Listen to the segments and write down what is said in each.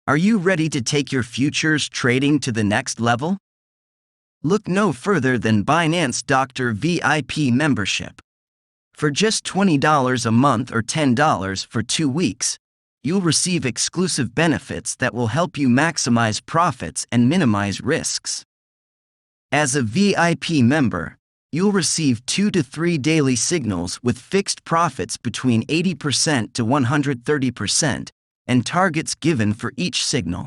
Are you ready to take your futures trading to the next level? Look no further than Binance Doctor VIP membership. For just $20 a month or $10 for 2 weeks, you'll receive exclusive benefits that will help you maximize profits and minimize risks. As a VIP member, you'll receive 2 to 3 daily signals with fixed profits between 80% to 130%, and targets given for each signal.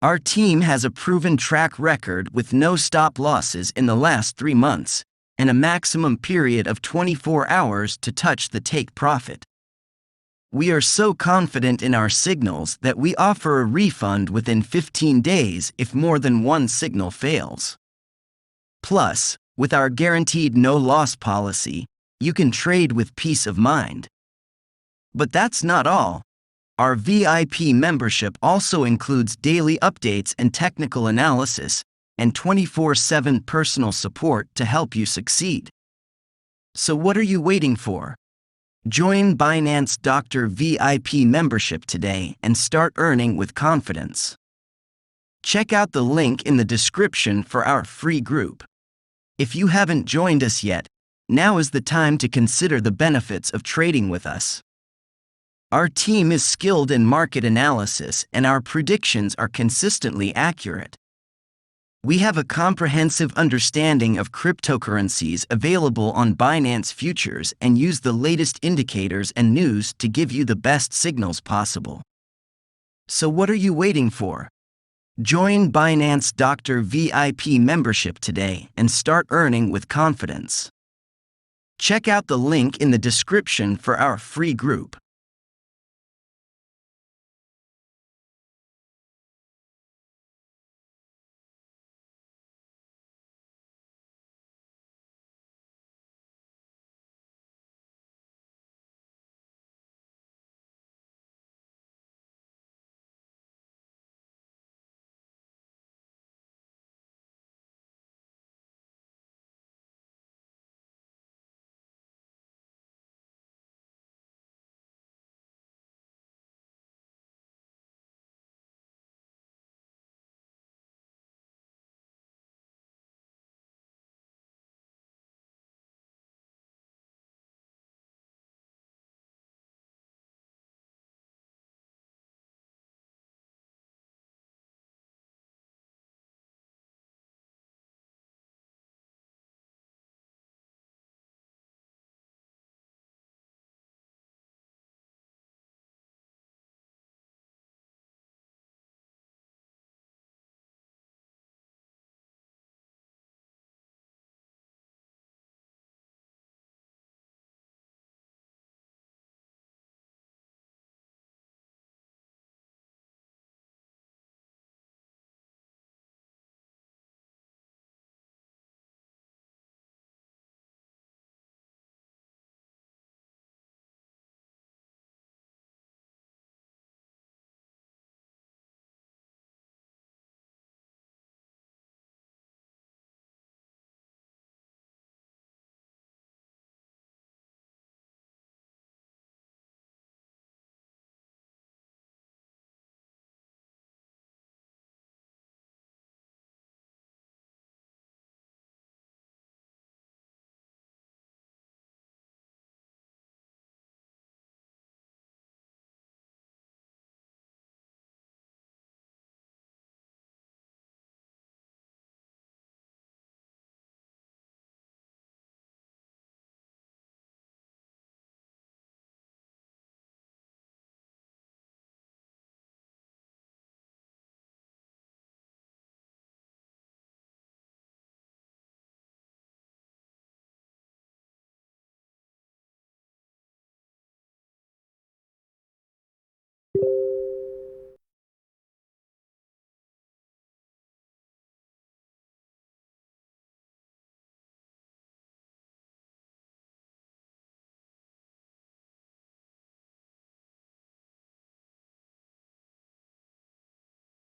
Our team has a proven track record with no stop losses in the last 3 months, and a maximum period of 24 hours to touch the take profit. We are so confident in our signals that we offer a refund within 15 days if more than one signal fails. Plus, with our guaranteed no-loss policy, you can trade with peace of mind. But that's not all. Our VIP membership also includes daily updates and technical analysis, and 24/7 personal support to help you succeed. So what are you waiting for? Join Binance Doctor VIP membership today and start earning with confidence. Check out the link in the description for our free group. If you haven't joined us yet, now is the time to consider the benefits of trading with us. Our team is skilled in market analysis and our predictions are consistently accurate. We have a comprehensive understanding of cryptocurrencies available on Binance Futures and use the latest indicators and news to give you the best signals possible. So what are you waiting for? Join Binance Doctor VIP membership today and start earning with confidence. Check out the link in the description for our free group.